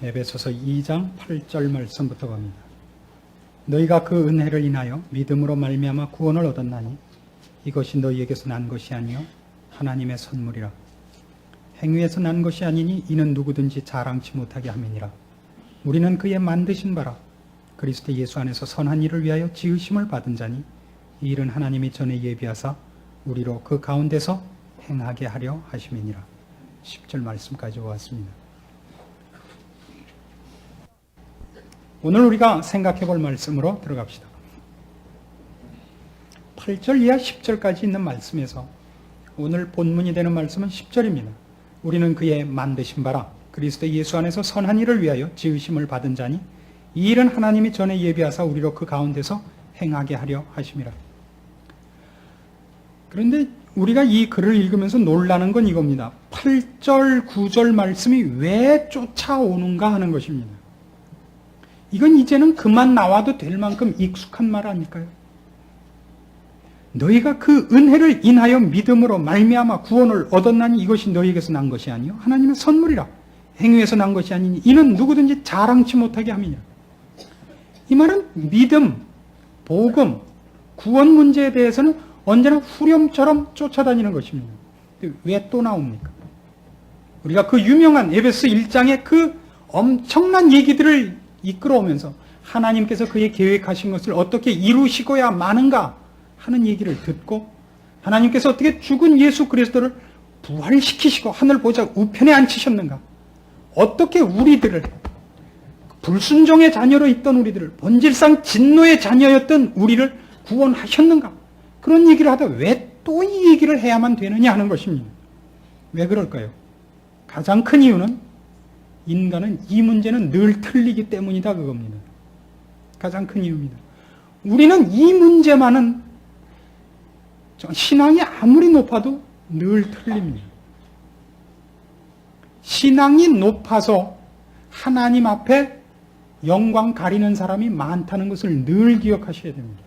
에베소서 2장 8절 말씀부터 봅니다. 너희가 그 은혜를 인하여 믿음으로 말미암아 구원을 얻었나니 이것이 너희에게서 난 것이 아니요 하나님의 선물이라. 행위에서 난 것이 아니니 이는 누구든지 자랑치 못하게 함이니라. 우리는 그의 만드신 바라 그리스도 예수 안에서 선한 일을 위하여 지으심을 받은 자니 이 일은 하나님이 전에 예비하사 우리로 그 가운데서 행하게 하려 하심이니라. 10절 말씀까지 왔습니다. 오늘 우리가 생각해 볼 말씀으로 들어갑시다. 8절 이하 10절까지 있는 말씀에서 오늘 본문이 되는 말씀은 10절입니다. 우리는 그의 만드신 바라 그리스도 예수 안에서 선한 일을 위하여 지으심을 받은 자니 이 일은 하나님이 전에 예비하사 우리로 그 가운데서 행하게 하려 하심이라. 그런데 우리가 이 글을 읽으면서 놀라는 건 이겁니다. 8절, 9절 말씀이 왜 쫓아오는가 하는 것입니다. 이건 이제는 그만 나와도 될 만큼 익숙한 말 아닐까요? 너희가 그 은혜를 인하여 믿음으로 말미암아 구원을 얻었나니 이것이 너희에게서 난 것이 아니요 하나님의 선물이라. 행위에서 난 것이 아니니 이는 누구든지 자랑치 못하게 함이냐. 이 말은 믿음, 복음, 구원 문제에 대해서는 언제나 후렴처럼 쫓아다니는 것입니다. 왜 또 나옵니까? 우리가 그 유명한 에베소 1장의 그 엄청난 얘기들을 이끌어오면서 하나님께서 그의 계획하신 것을 어떻게 이루시고야 마는가 하는 얘기를 듣고 하나님께서 어떻게 죽은 예수 그리스도를 부활시키시고 하늘 보좌 우편에 앉히셨는가, 어떻게 우리들을 불순종의 자녀로 있던 우리들을 본질상 진노의 자녀였던 우리를 구원하셨는가, 그런 얘기를 하다 왜 또 이 얘기를 해야만 되느냐 하는 것입니다. 왜 그럴까요? 가장 큰 이유는 인간은 이 문제는 늘 틀리기 때문이다 그겁니다. 가장 큰 이유입니다. 우리는 이 문제만은 신앙이 아무리 높아도 늘 틀립니다. 신앙이 높아서 하나님 앞에 영광 가리는 사람이 많다는 것을 늘 기억하셔야 됩니다.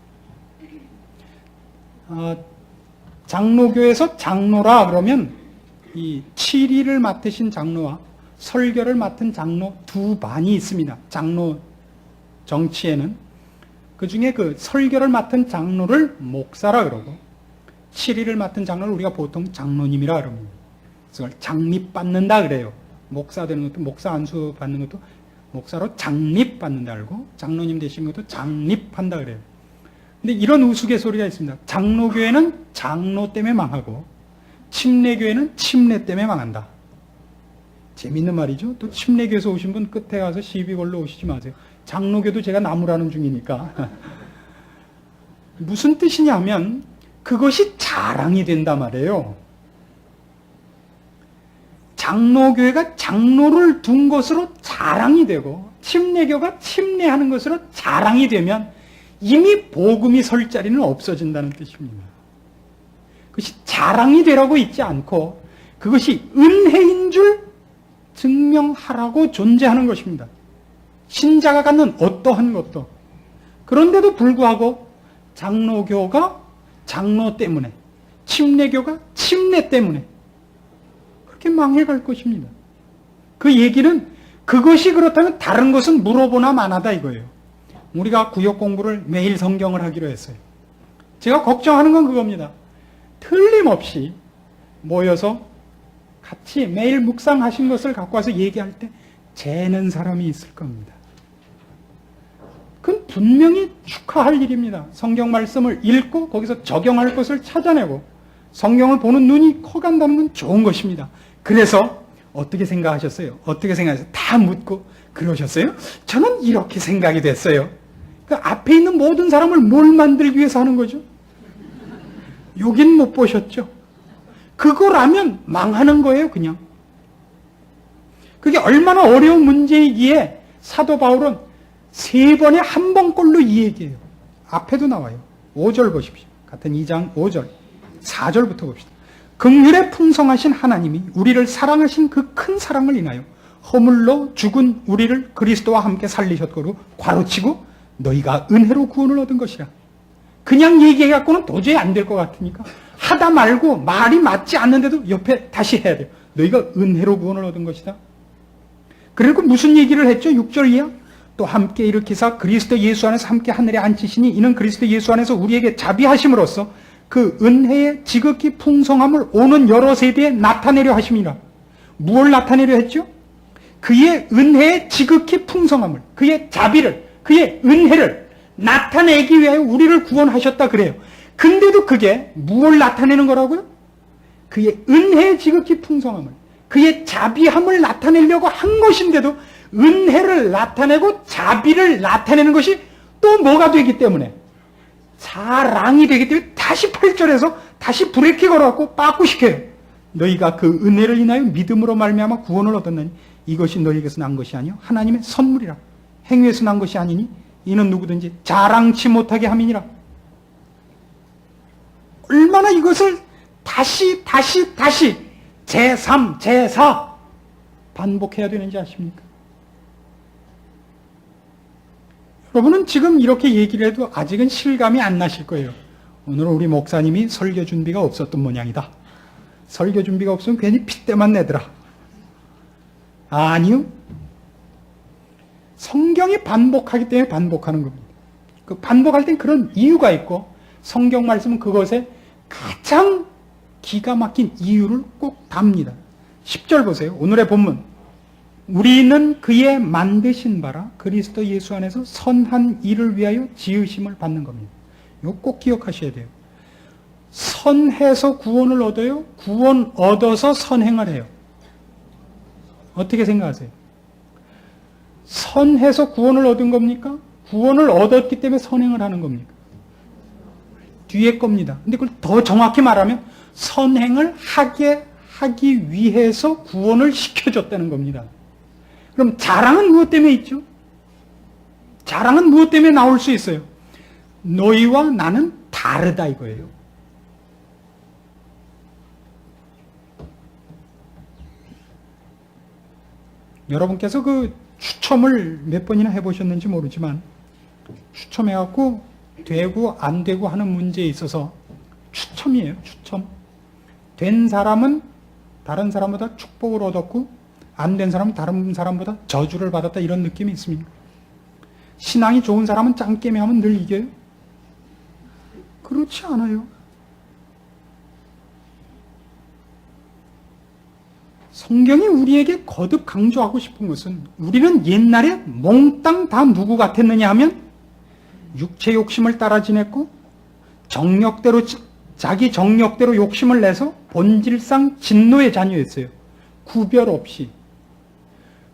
장로교에서 장로라 그러면 이 치리를 맡으신 장로와 설교를 맡은 장로 두 반이 있습니다. 장로 정치에는 그 중에 그 설교를 맡은 장로를 목사라 그러고 치리를 맡은 장로를 우리가 보통 장로님이라 그럽니다. 그걸 장립받는다 그래요. 목사 되는 것도, 목사 안수 받는 것도 목사로 장립받는다 그러고 장로님 되신 것도 장립한다 그래요. 근데 이런 우스갯소리가 있습니다. 장로교회는 장로 때문에 망하고 침례교회는 침례 때문에 망한다. 재밌는 말이죠. 또 침례교에서 오신 분 끝에 가서 시비 걸러 오시지 마세요. 장로교도 제가 나무라는 중이니까. 무슨 뜻이냐면 그것이 자랑이 된다 말이에요. 장로교회가 장로를 둔 것으로 자랑이 되고 침례교가 침례하는 것으로 자랑이 되면 이미 복음이 설 자리는 없어진다는 뜻입니다. 그것이 자랑이 되라고 있지 않고 그것이 은혜인 줄 증명하라고 존재하는 것입니다. 신자가 갖는 어떠한 것도. 그런데도 불구하고 장로교가 장로 때문에, 침례교가 침례 때문에 그렇게 망해갈 것입니다. 그 얘기는 그것이 그렇다면 다른 것은 물어보나 마나다 이거예요. 우리가 구역 공부를 매일 성경을 하기로 했어요. 제가 걱정하는 건 그겁니다. 틀림없이 모여서 같이 매일 묵상하신 것을 갖고 와서 얘기할 때 재는 사람이 있을 겁니다. 그건 분명히 축하할 일입니다. 성경 말씀을 읽고 거기서 적용할 것을 찾아내고 성경을 보는 눈이 커간다는 건 좋은 것입니다. 그래서 어떻게 생각하셨어요? 어떻게 생각하셨어요? 다 묻고 그러셨어요? 저는 이렇게 생각이 됐어요. 그 앞에 있는 모든 사람을 뭘 만들기 위해서 하는 거죠? 여긴 못 보셨죠? 그거라면 망하는 거예요, 그냥. 그게 얼마나 어려운 문제이기에 사도 바울은 3번에 한 번꼴로 이 얘기해요. 앞에도 나와요. 5절 보십시오. 같은 2장 5절. 4절부터 봅시다. 긍휼에 풍성하신 하나님이 우리를 사랑하신 그 큰 사랑을 인하여 허물로 죽은 우리를 그리스도와 함께 살리셨고 괄호치고 너희가 은혜로 구원을 얻은 것이라. 그냥 얘기해갖고는 도저히 안 될 것 같으니까 하다 말고 말이 맞지 않는데도 옆에 다시 해야 돼요. 너희가 은혜로 구원을 얻은 것이다. 그리고 무슨 얘기를 했죠? 6절 이하. 또 함께 일으키사 그리스도 예수 안에서 함께 하늘에 앉히시니 이는 그리스도 예수 안에서 우리에게 자비하심으로써 그 은혜의 지극히 풍성함을 오는 여러 세대에 나타내려 하심이라. 무엇을 나타내려 했죠? 그의 은혜의 지극히 풍성함을, 그의 자비를, 그의 은혜를 나타내기 위하여 우리를 구원하셨다 그래요. 근데도 그게 무엇을 나타내는 거라고요? 그의 은혜의 지극히 풍성함을, 그의 자비함을 나타내려고 한 것인데도 은혜를 나타내고 자비를 나타내는 것이 또 뭐가 되기 때문에, 자랑이 되기 때문에 다시 8절에서 다시 브레이크 걸어갖고 빠꾸시켜요. 너희가 그 은혜를 인하여 믿음으로 말미암아 구원을 얻었나니 이것이 너희에게서 난 것이 아니요 하나님의 선물이라. 행위에서 난 것이 아니니 이는 누구든지 자랑치 못하게 함이니라. 얼마나 이것을 다시 제3, 제4 반복해야 되는지 아십니까? 여러분은 지금 이렇게 얘기를 해도 아직은 실감이 안 나실 거예요. 오늘은 우리 목사님이 설교 준비가 없었던 모양이다. 설교 준비가 없으면 괜히 핏대만 내더라. 아니요. 성경이 반복하기 때문에 반복하는 겁니다. 그 반복할 땐 그런 이유가 있고 성경 말씀은 그것에 가장 기가 막힌 이유를 꼭 답니다. 10절 보세요. 오늘의 본문. 우리는 그의 만드신 바라 그리스도 예수 안에서 선한 일을 위하여 지으심을 받는 겁니다. 이거 꼭 기억하셔야 돼요. 선해서 구원을 얻어요? 구원 얻어서 선행을 해요? 어떻게 생각하세요? 선해서 구원을 얻은 겁니까? 구원을 얻었기 때문에 선행을 하는 겁니까? 뒤에 겁니다. 근데 그걸 더 정확히 말하면 선행을 하기 위해서 구원을 시켜줬다는 겁니다. 그럼 자랑은 무엇 때문에 있죠? 자랑은 무엇 때문에 나올 수 있어요? 너희와 나는 다르다 이거예요. 여러분께서 그 추첨을 몇 번이나 해보셨는지 모르지만 추첨해갖고 되고 안 되고 하는 문제에 있어서 추첨이에요. 추첨. 된 사람은 다른 사람보다 축복을 얻었고 안 된 사람은 다른 사람보다 저주를 받았다 이런 느낌이 있습니다. 신앙이 좋은 사람은 짱깨미 하면 늘 이겨요? 그렇지 않아요. 성경이 우리에게 거듭 강조하고 싶은 것은 우리는 옛날에 몽땅 다 누구 같았느냐 하면 육체 욕심을 따라 지냈고 자기 정력대로 욕심을 내서 본질상 진노의 자녀였어요. 구별 없이.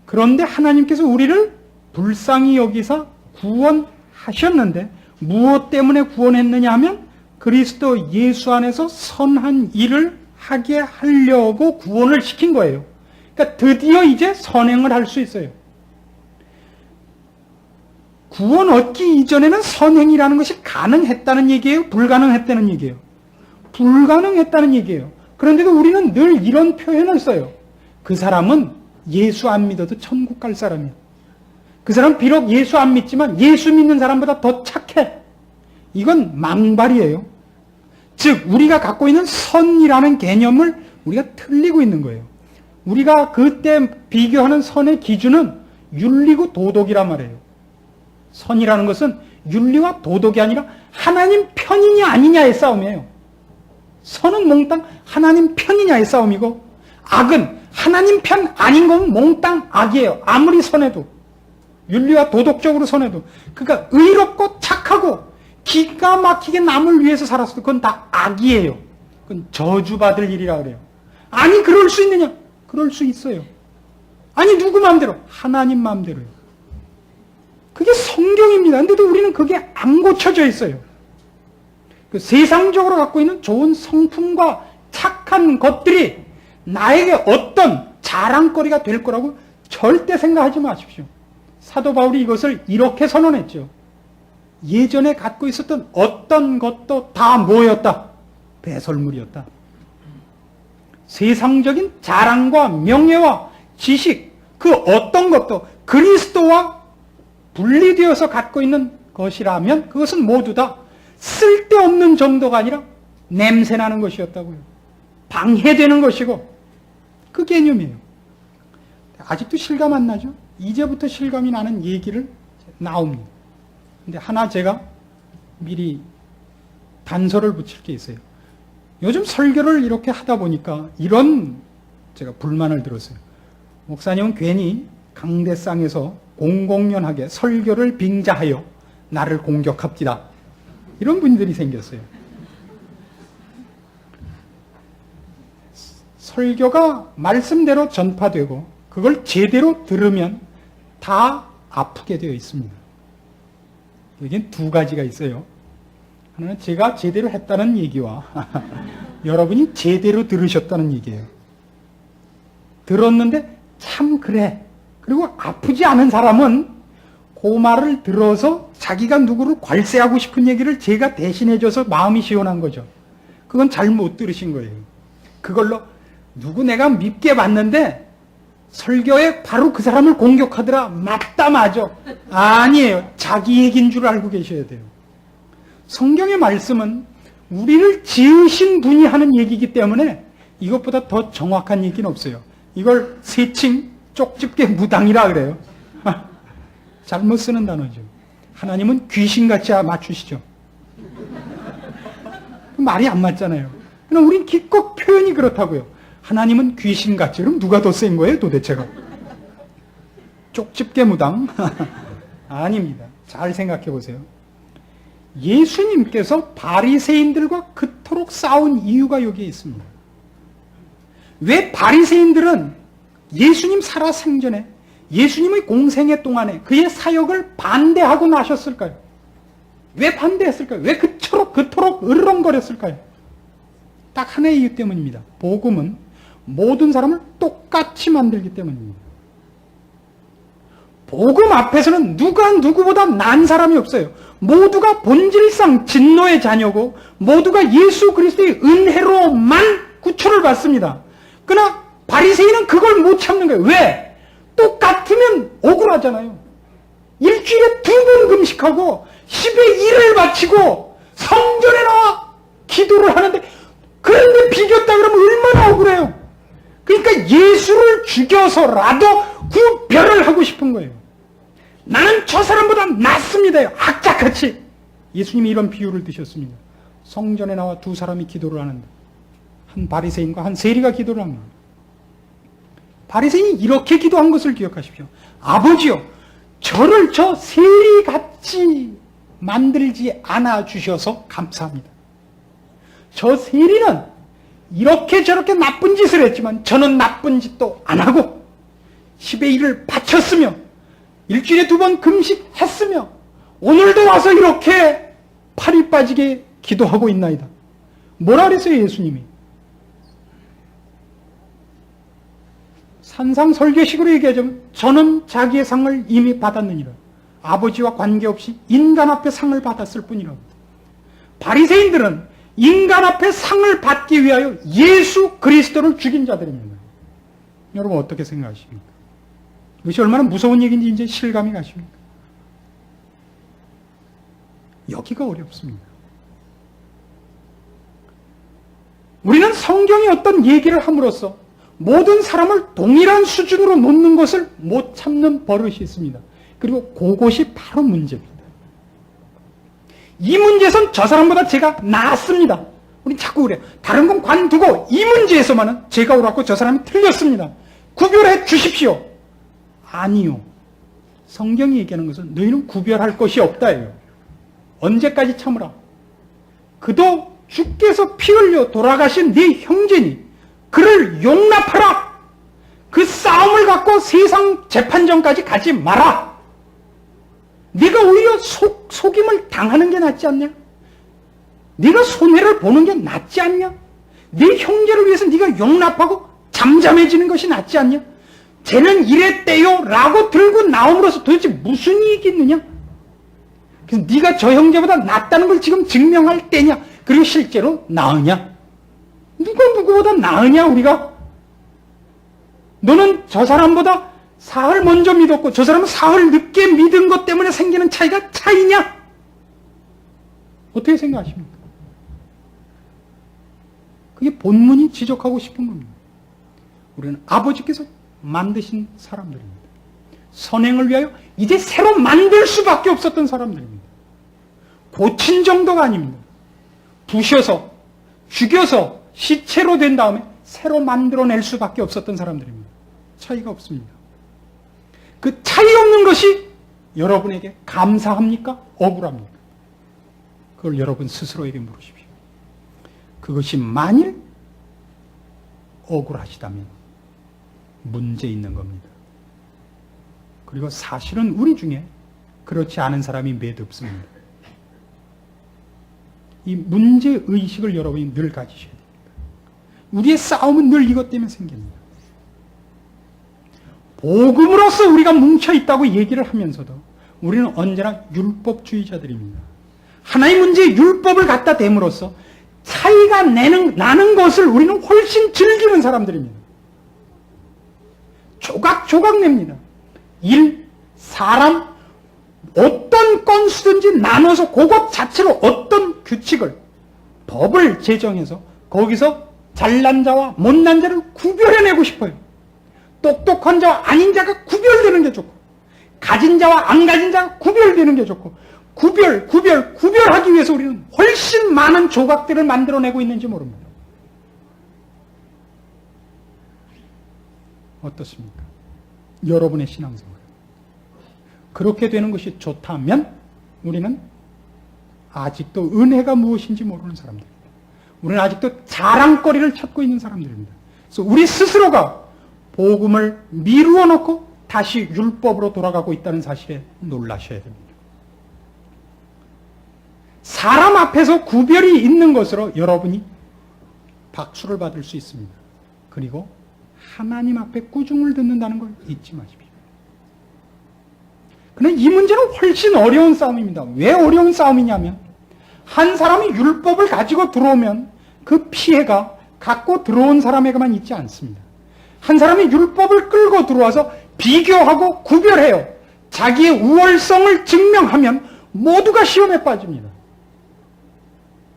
그런데 하나님께서 우리를 불쌍히 여기사 구원하셨는데 무엇 때문에 구원했느냐 하면 그리스도 예수 안에서 선한 일을 하게 하려고 구원을 시킨 거예요. 그러니까 드디어 이제 선행을 할 수 있어요. 구원 얻기 이전에는 선행이라는 것이 가능했다는 얘기예요? 불가능했다는 얘기예요? 불가능했다는 얘기예요. 그런데도 우리는 늘 이런 표현을 써요. 그 사람은 예수 안 믿어도 천국 갈 사람이야. 그 사람은 비록 예수 안 믿지만 예수 믿는 사람보다 더 착해. 이건 망발이에요. 즉 우리가 갖고 있는 선이라는 개념을 우리가 틀리고 있는 거예요. 우리가 그때 비교하는 선의 기준은 윤리고 도덕이란 말이에요. 선이라는 것은 윤리와 도덕이 아니라 하나님 편이냐 아니냐의 싸움이에요. 선은 몽땅 하나님 편이냐의 싸움이고 악은 하나님 편 아닌 건 몽땅 악이에요. 아무리 선해도. 윤리와 도덕적으로 선해도. 그러니까 의롭고 착하고 기가 막히게 남을 위해서 살았어도 그건 다 악이에요. 그건 저주받을 일이라 그래요. 아니 그럴 수 있느냐? 그럴 수 있어요. 아니 누구 마음대로? 하나님 마음대로요. 그게 성경입니다. 근데도 우리는 그게 안 고쳐져 있어요. 그 세상적으로 갖고 있는 좋은 성품과 착한 것들이 나에게 어떤 자랑거리가 될 거라고 절대 생각하지 마십시오. 사도 바울이 이것을 이렇게 선언했죠. 예전에 갖고 있었던 어떤 것도 다 뭐였다? 배설물이었다. 세상적인 자랑과 명예와 지식, 그 어떤 것도 그리스도와 분리되어서 갖고 있는 것이라면 그것은 모두 다 쓸데없는 정도가 아니라 냄새나는 것이었다고요. 방해되는 것이고 그 개념이에요. 아직도 실감 안 나죠? 이제부터 실감이 나는 얘기를 나옵니다. 근데 하나 제가 미리 단서를 붙일 게 있어요. 요즘 설교를 이렇게 하다 보니까 이런 제가 불만을 들었어요. 목사님은 괜히 강대상에서 공공연하게 설교를 빙자하여 나를 공격합니다. 이런 분들이 생겼어요. 설교가 말씀대로 전파되고 그걸 제대로 들으면 다 아프게 되어 있습니다. 여기는 두 가지가 있어요. 하나는 제가 제대로 했다는 얘기와 여러분이 제대로 들으셨다는 얘기예요. 들었는데 참 그래. 그리고 아프지 않은 사람은 그 말을 들어서 자기가 누구를 괄세하고 싶은 얘기를 제가 대신해줘서 마음이 시원한 거죠. 그건 잘못 들으신 거예요. 그걸로 누구 내가 밉게 봤는데 설교에 바로 그 사람을 공격하더라. 맞다 맞아. 아니에요. 자기 얘기인 줄 알고 계셔야 돼요. 성경의 말씀은 우리를 지으신 분이 하는 얘기이기 때문에 이것보다 더 정확한 얘기는 없어요. 이걸 세칭 쪽집게 무당이라 그래요. 잘못 쓰는 단어죠. 하나님은 귀신같이 맞추시죠. 말이 안 맞잖아요. 그럼 우린 기껏 표현이 그렇다고요. 하나님은 귀신같이. 그럼 누가 더 센 거예요 도대체가? 쪽집게 무당? 아닙니다. 잘 생각해 보세요. 예수님께서 바리새인들과 그토록 싸운 이유가 여기에 있습니다. 왜 바리새인들은 예수님 살아생전에 예수님의 공생애 동안에 그의 사역을 반대하고 나셨을까요? 왜 반대했을까요? 왜 그토록 으르렁거렸을까요? 딱 하나의 이유 때문입니다. 복음은 모든 사람을 똑같이 만들기 때문입니다. 복음 앞에서는 누가 누구보다 난 사람이 없어요. 모두가 본질상 진노의 자녀고 모두가 예수 그리스도의 은혜로만 구출을 받습니다. 그러나 바리새인은 그걸 못 참는 거예요. 왜? 똑같으면 억울하잖아요. 일주일에 2번 금식하고 10의 1을 바치고 성전에 나와 기도를 하는데 그런데 비겼다 그러면 얼마나 억울해요. 그러니까 예수를 죽여서라도 구별을 하고 싶은 거예요. 나는 저 사람보다 낫습니다. 악착같이. 예수님이 이런 비유를 드셨습니다. 성전에 나와 두 사람이 기도를 하는데 한 바리새인과 한 세리가 기도를 합니다. 바리새인이 이렇게 기도한 것을 기억하십시오. 아버지요, 저를 저 세리같이 만들지 않아 주셔서 감사합니다. 저 세리는 이렇게 저렇게 나쁜 짓을 했지만 저는 나쁜 짓도 안 하고 10의 1을 바쳤으며 일주일에 2번 금식했으며 오늘도 와서 이렇게 팔이 빠지게 기도하고 있나이다. 뭐라 그랬어요 예수님이? 산상설교식으로 얘기하자면 저는 자기의 상을 이미 받았느니라. 아버지와 관계없이 인간 앞에 상을 받았을 뿐이라고. 바리새인들은 인간 앞에 상을 받기 위하여 예수 그리스도를 죽인 자들입니다. 여러분 어떻게 생각하십니까? 이것이 얼마나 무서운 얘기인지 이제 실감이 가십니까? 여기가 어렵습니다. 우리는 성경이 어떤 얘기를 함으로써 모든 사람을 동일한 수준으로 놓는 것을 못 참는 버릇이 있습니다. 그리고 그것이 바로 문제입니다. 이 문제에선 저 사람보다 제가 낫습니다. 우린 자꾸 그래요. 다른 건 관두고 이 문제에서만은 제가 옳았고 저 사람이 틀렸습니다. 구별해 주십시오. 아니요. 성경이 얘기하는 것은 너희는 구별할 것이 없다예요. 언제까지 참으라? 그도 주께서 피 흘려 돌아가신 네 형제니 그를 용납하라. 그 싸움을 갖고 세상 재판정까지 가지 마라. 네가 오히려 속임을 당하는 게 낫지 않냐? 네가 손해를 보는 게 낫지 않냐? 네 형제를 위해서 네가 용납하고 잠잠해지는 것이 낫지 않냐? 쟤는 이랬대요 라고 들고 나옴으로써 도대체 무슨 이익이 있느냐? 그래서 네가 저 형제보다 낫다는 걸 지금 증명할 때냐? 그리고 실제로 나으냐? 누가 누구보다 나으냐 우리가? 너는 저 사람보다 사흘 먼저 믿었고 저 사람은 사흘 늦게 믿은 것 때문에 생기는 차이가 차이냐? 어떻게 생각하십니까? 그게 본문이 지적하고 싶은 겁니다. 우리는 아버지께서 만드신 사람들입니다. 선행을 위하여 이제 새로 만들 수밖에 없었던 사람들입니다. 고친 정도가 아닙니다. 부셔서 죽여서 시체로 된 다음에 새로 만들어낼 수밖에 없었던 사람들입니다. 차이가 없습니다. 그 차이 없는 것이 여러분에게 감사합니까? 억울합니까? 그걸 여러분 스스로에게 물으십시오. 그것이 만일 억울하시다면 문제 있는 겁니다. 그리고 사실은 우리 중에 그렇지 않은 사람이 몇 없습니다. 이 문제의식을 여러분이 늘 가지셔야 됩니다. 우리의 싸움은 늘 이것 때문에 생깁니다. 복음으로서 우리가 뭉쳐있다고 얘기를 하면서도 우리는 언제나 율법주의자들입니다. 하나의 문제에 율법을 갖다 댐으로써 차이가 나는 것을 우리는 훨씬 즐기는 사람들입니다. 조각조각 냅니다. 일, 사람, 어떤 건수든지 나눠서 그것 자체로 어떤 규칙을, 법을 제정해서 거기서 잘난 자와 못난 자를 구별해내고 싶어요. 똑똑한 자와 아닌 자가 구별되는 게 좋고, 가진 자와 안 가진 자가 구별되는 게 좋고, 구별하기 위해서 우리는 훨씬 많은 조각들을 만들어내고 있는지 모릅니다. 어떻습니까? 여러분의 신앙생활. 그렇게 되는 것이 좋다면 우리는 아직도 은혜가 무엇인지 모르는 사람들입니다. 우리는 아직도 자랑거리를 찾고 있는 사람들입니다. 그래서 우리 스스로가 복음을 미루어 놓고 다시 율법으로 돌아가고 있다는 사실에 놀라셔야 됩니다. 사람 앞에서 구별이 있는 것으로 여러분이 박수를 받을 수 있습니다. 그리고 하나님 앞에 꾸중을 듣는다는 걸 잊지 마십시오. 그런데 이 문제는 훨씬 어려운 싸움입니다. 왜 어려운 싸움이냐면 한 사람이 율법을 가지고 들어오면 그 피해가 갖고 들어온 사람에게만 있지 않습니다. 한 사람이 율법을 끌고 들어와서 비교하고 구별해요. 자기의 우월성을 증명하면 모두가 시험에 빠집니다.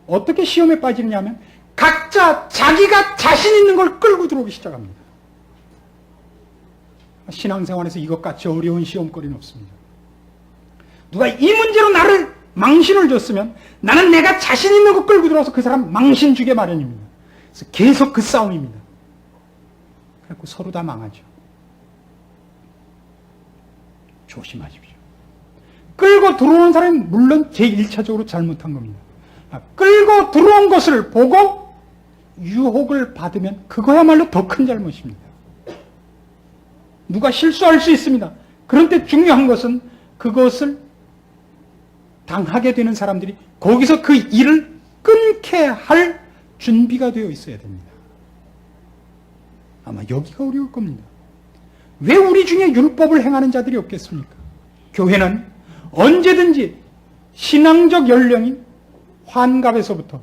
어떻게 시험에 빠지느냐면 각자 자기가 자신 있는 걸 끌고 들어오기 시작합니다. 신앙생활에서 이것같이 어려운 시험거리는 없습니다. 누가 이 문제로 나를 망신을 줬으면 나는 내가 자신 있는 거 끌고 들어와서 그 사람 망신 주게 마련입니다. 그래서 계속 그 싸움입니다. 그래서 서로 다 망하죠. 조심하십시오. 끌고 들어오는 사람이 물론 제1차적으로 잘못한 겁니다. 끌고 들어온 것을 보고 유혹을 받으면 그거야말로 더 큰 잘못입니다. 누가 실수할 수 있습니다. 그런데 중요한 것은 그것을 당하게 되는 사람들이 거기서 그 일을 끊게 할 준비가 되어 있어야 됩니다. 아마 여기가 어려울 겁니다. 왜 우리 중에 율법을 행하는 자들이 없겠습니까? 교회는 언제든지 신앙적 연령인 환갑에서부터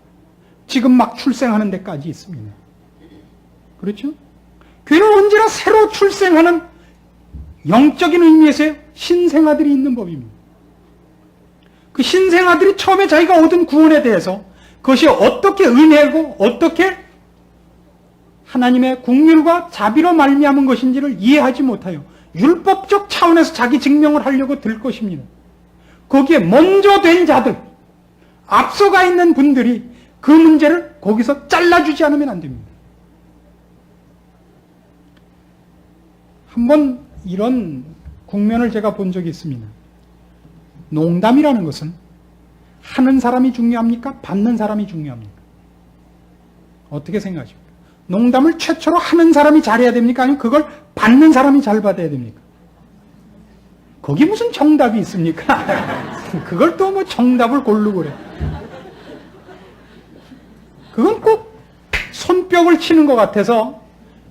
지금 막 출생하는 데까지 있습니다. 그렇죠? 교회는 언제나 새로 출생하는 영적인 의미에서의 신생아들이 있는 법입니다. 그 신생아들이 처음에 자기가 얻은 구원에 대해서 그것이 어떻게 은혜고 어떻게 하나님의 긍휼과 자비로 말미암은 것인지를 이해하지 못하여 율법적 차원에서 자기 증명을 하려고 들 것입니다. 거기에 먼저 된 자들, 앞서가 있는 분들이 그 문제를 거기서 잘라주지 않으면 안 됩니다. 한번 이런 국면을 제가 본 적이 있습니다. 농담이라는 것은 하는 사람이 중요합니까? 받는 사람이 중요합니까? 어떻게 생각하십니까? 농담을 최초로 하는 사람이 잘해야 됩니까? 아니면 그걸 받는 사람이 잘 받아야 됩니까? 거기 무슨 정답이 있습니까? 그걸 또 뭐 정답을 고르고 그래. 그건 꼭 손뼉을 치는 것 같아서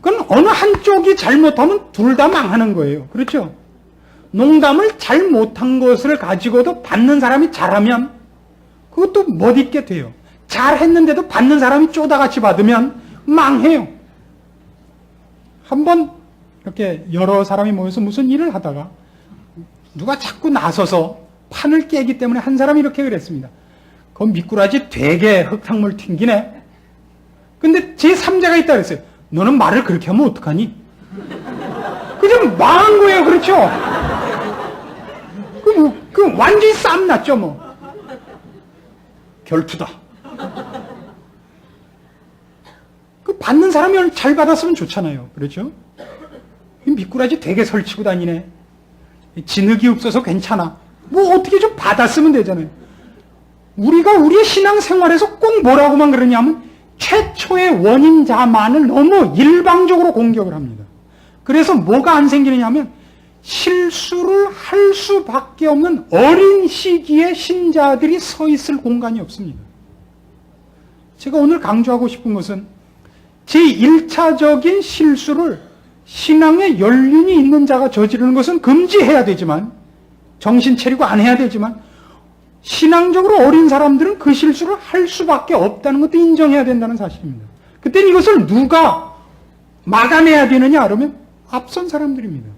그건 어느 한쪽이 잘못하면 둘 다 망하는 거예요. 그렇죠? 농담을 잘 못한 것을 가지고도 받는 사람이 잘하면 그것도 멋있게 돼요. 잘했는데도 받는 사람이 쪼다같이 받으면 망해요. 한번 이렇게 여러 사람이 모여서 무슨 일을 하다가 누가 자꾸 나서서 판을 깨기 때문에 한 사람이 이렇게 그랬습니다. 그 미꾸라지 되게 흙탕물 튕기네. 근데 제3자가 있다 그랬어요. 너는 말을 그렇게 하면 어떡하니? 그좀 망한 거예요. 그렇죠? 그 완전히 쌈 났죠, 뭐. 결투다. 그 받는 사람이 잘 받았으면 좋잖아요. 그렇죠? 미꾸라지 되게 설치고 다니네. 진흙이 없어서 괜찮아. 뭐 어떻게 좀 받았으면 되잖아요. 우리가 우리의 신앙생활에서 꼭 뭐라고만 그러냐면 최초의 원인자만을 너무 일방적으로 공격을 합니다. 그래서 뭐가 안 생기느냐면 실수를 할 수밖에 없는 어린 시기에 신자들이 서 있을 공간이 없습니다. 제가 오늘 강조하고 싶은 것은 제1차적인 실수를 신앙의 연륜이 있는 자가 저지르는 것은 금지해야 되지만, 정신 차리고 안 해야 되지만, 신앙적으로 어린 사람들은 그 실수를 할 수밖에 없다는 것도 인정해야 된다는 사실입니다. 그때는 이것을 누가 막아내야 되느냐 그러면 앞선 사람들입니다.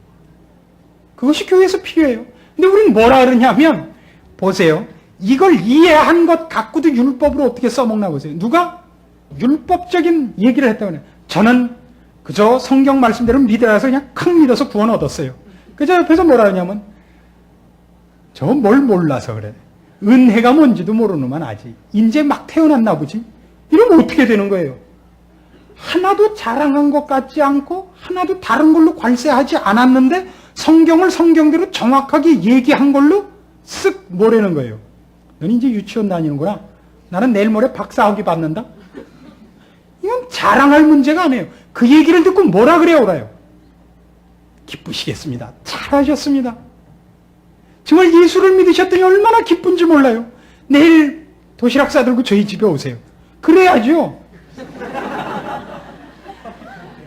그것이 교회에서 필요해요. 근데 우리는 뭐라 그러냐면, 보세요. 이걸 이해한 것 갖고도 율법으로 어떻게 써먹나 보세요. 누가 율법적인 얘기를 했다고 해요. 저는 그저 성경 말씀대로 믿어라서 그냥 큰 믿어서 구원 얻었어요. 그저 옆에서 뭐라 하냐면, 저 뭘 몰라서 그래. 은혜가 뭔지도 모르는만 아직. 이제 막 태어났나 보지. 이러면 어떻게 되는 거예요? 하나도 자랑한 것 같지 않고 하나도 다른 걸로 괄세하지 않았는데 성경을 성경대로 정확하게 얘기한 걸로 쓱 뭐라는 거예요. 넌 이제 유치원 다니는구나. 나는 내일 모레 박사학위 받는다. 이건 자랑할 문제가 아니에요. 그 얘기를 듣고 뭐라 그래요, 오라요? 기쁘시겠습니다. 잘하셨습니다. 정말 예수를 믿으셨더니 얼마나 기쁜지 몰라요. 내일 도시락 싸들고 저희 집에 오세요. 그래야죠.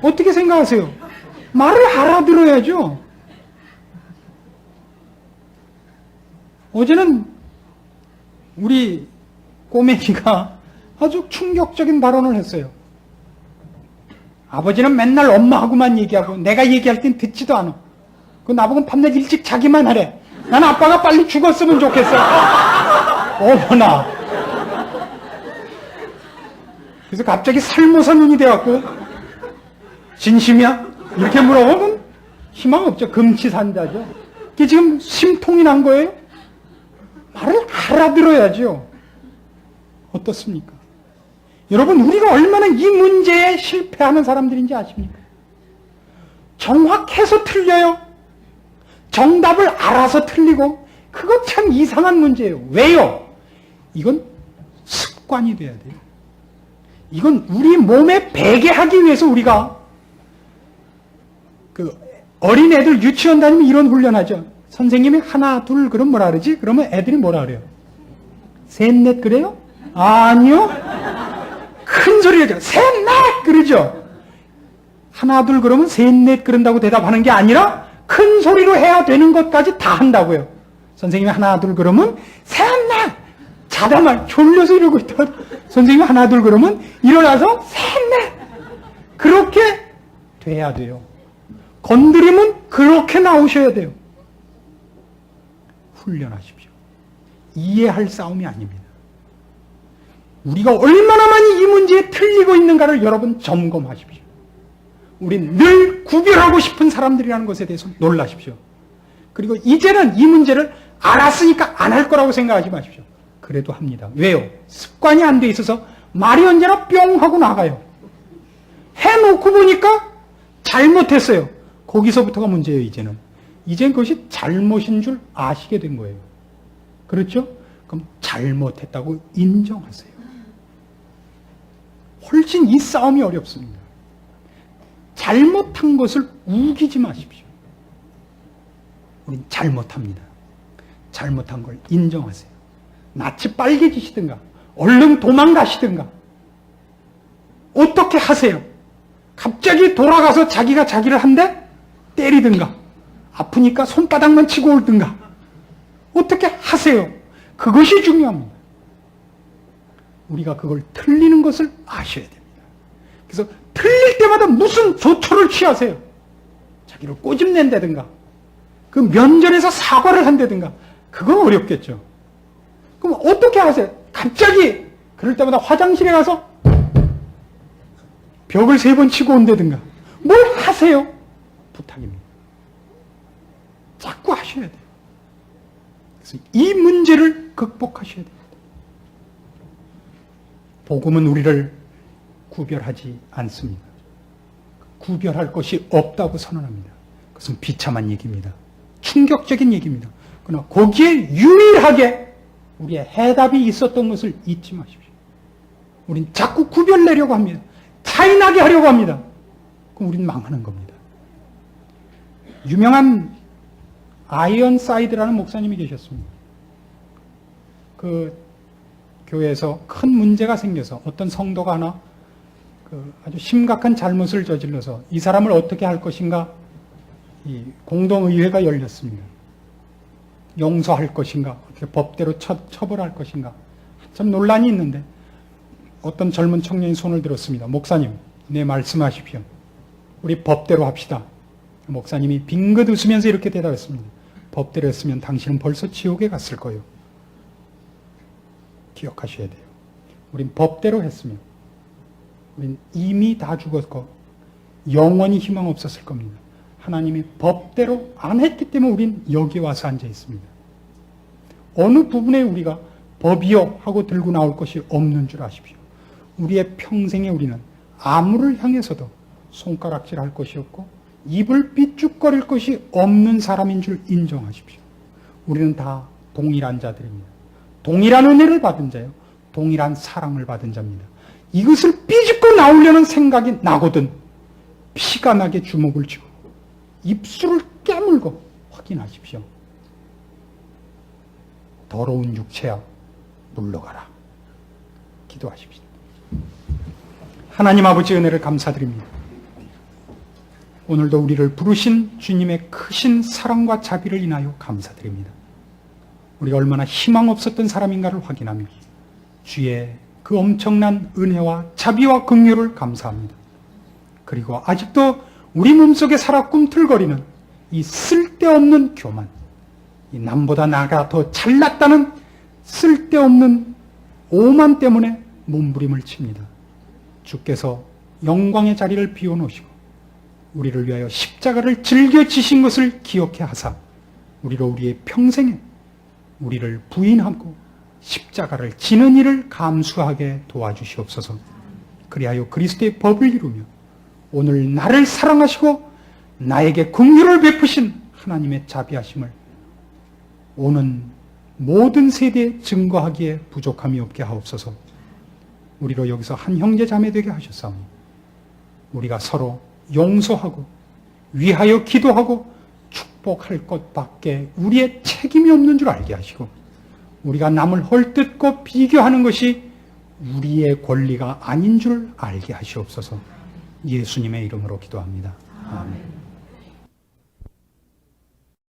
어떻게 생각하세요? 말을 알아들어야죠. 어제는 우리 꼬맹이가 아주 충격적인 발언을 했어요. 아버지는 맨날 엄마하고만 얘기하고 내가 얘기할 땐 듣지도 않아. 그 나보고 밤낮 일찍 자기만 하래. 난 아빠가 빨리 죽었으면 좋겠어. 어머나. 그래서 갑자기 살모사 눈이 돼갖고 진심이야? 이렇게 물어보면 희망 없죠. 금치산자죠. 이게 지금 심통이 난 거예요? 말을 알아들어야죠. 어떻습니까? 여러분, 우리가 얼마나 이 문제에 실패하는 사람들인지 아십니까? 정확해서 틀려요. 정답을 알아서 틀리고, 그거 참 이상한 문제예요. 왜요? 이건 습관이 돼야 돼요. 이건 우리 몸에 배게 하기 위해서 우리가 그 어린애들 유치원 다니면 이런 훈련하죠. 선생님이 하나 둘 그럼 뭐라 그러지? 그러면 애들이 뭐라 그래요? 셋 넷 그래요? 아니요. 큰 소리 하죠. 셋 넷 그러죠. 하나 둘 그러면 셋 넷 그런다고 대답하는 게 아니라 큰 소리로 해야 되는 것까지 다 한다고요. 선생님이 하나 둘 그러면 셋 넷 자다만 졸려서 이러고 있다. 선생님이 하나 둘 그러면 일어나서 셋 넷 그렇게 돼야 돼요. 건드리면 그렇게 나오셔야 돼요. 훈련하십시오. 이해할 싸움이 아닙니다. 우리가 얼마나 많이 이 문제에 틀리고 있는가를 여러분 점검하십시오. 우린 늘 구별하고 싶은 사람들이라는 것에 대해서 놀라십시오. 그리고 이제는 이 문제를 알았으니까 안 할 거라고 생각하지 마십시오. 그래도 합니다. 왜요? 습관이 안 돼 있어서 말이 언제나 뿅 하고 나가요. 해놓고 보니까 잘못했어요. 거기서부터가 문제예요, 이제는. 이젠 그것이 잘못인 줄 아시게 된 거예요. 그렇죠? 그럼 잘못했다고 인정하세요. 훨씬 이 싸움이 어렵습니다. 잘못한 것을 우기지 마십시오. 우린 잘못합니다. 잘못한 걸 인정하세요. 낯이 빨개지시든가 얼른 도망가시든가 어떻게 하세요? 갑자기 돌아가서 자기가 자기를 한 대 때리든가 아프니까 손바닥만 치고 올든가 어떻게 하세요? 그것이 중요합니다. 우리가 그걸 틀리는 것을 아셔야 됩니다. 그래서 틀릴 때마다 무슨 조처를 취하세요. 자기를 꼬집낸다든가 그 면전에서 사과를 한다든가 그건 어렵겠죠. 그럼 어떻게 하세요? 갑자기 그럴 때마다 화장실에 가서 벽을 3번 치고 온다든가 뭘 하세요? 부탁입니다. 자꾸 하셔야 돼요. 그래서 이 문제를 극복하셔야 됩니다. 복음은 우리를 구별하지 않습니다. 구별할 것이 없다고 선언합니다. 그것은 비참한 얘기입니다. 충격적인 얘기입니다. 그러나 거기에 유일하게 우리의 해답이 있었던 것을 잊지 마십시오. 우린 자꾸 구별내려고 합니다. 타인하게 하려고 합니다. 그럼 우린 망하는 겁니다. 유명한 아이언사이드라는 목사님이 계셨습니다. 그 교회에서 큰 문제가 생겨서 어떤 성도가 하나 아주 심각한 잘못을 저질러서 이 사람을 어떻게 할 것인가, 이 공동의회가 열렸습니다. 용서할 것인가, 어떻게 법대로 처벌할 것인가, 참 논란이 있는데 어떤 젊은 청년이 손을 들었습니다. 목사님, 네, 말씀하십시오. 우리 법대로 합시다. 목사님이 빙긋 웃으면서 이렇게 대답했습니다. 법대로 했으면 당신은 벌써 지옥에 갔을 거예요. 기억하셔야 돼요. 우린 법대로 했으면 우린 이미 다 죽었고 영원히 희망 없었을 겁니다. 하나님이 법대로 안 했기 때문에 우린 여기 와서 앉아 있습니다. 어느 부분에 우리가 법이요 하고 들고 나올 것이 없는 줄 아십시오. 우리의 평생에 우리는 아무를 향해서도 손가락질 할 것이 없고 입을 삐죽거릴 것이 없는 사람인 줄 인정하십시오. 우리는 다 동일한 자들입니다. 동일한 은혜를 받은 자요, 동일한 사랑을 받은 자입니다. 이것을 삐집고 나오려는 생각이 나거든 피가 나게 주먹을 쥐고 입술을 깨물고 확인하십시오. 더러운 육체야, 물러가라. 기도하십시오. 하나님 아버지 은혜를 감사드립니다. 오늘도 우리를 부르신 주님의 크신 사랑과 자비를 인하여 감사드립니다. 우리가 얼마나 희망 없었던 사람인가를 확인하며 주의 그 엄청난 은혜와 자비와 긍휼을 감사합니다. 그리고 아직도 우리 몸속에 살아 꿈틀거리는 이 쓸데없는 교만, 이 남보다 나가 더 잘났다는 쓸데없는 오만 때문에 몸부림을 칩니다. 주께서 영광의 자리를 비워놓으시고 우리를 위하여 십자가를 즐겨 지신 것을 기억해 하사 우리로 우리의 평생에 우리를 부인하고 십자가를 지는 일을 감수하게 도와주시옵소서. 그리하여 그리스도의 법을 이루며 오늘 나를 사랑하시고 나에게 긍휼을 베푸신 하나님의 자비하심을 오는 모든 세대에 증거하기에 부족함이 없게 하옵소서. 우리로 여기서 한 형제 자매 되게 하셨사오니 우리가 서로 용서하고 위하여 기도하고 축복할 것밖에 우리의 책임이 없는 줄 알게 하시고 우리가 남을 헐뜯고 비교하는 것이 우리의 권리가 아닌 줄 알게 하시옵소서. 예수님의 이름으로 기도합니다. 아멘.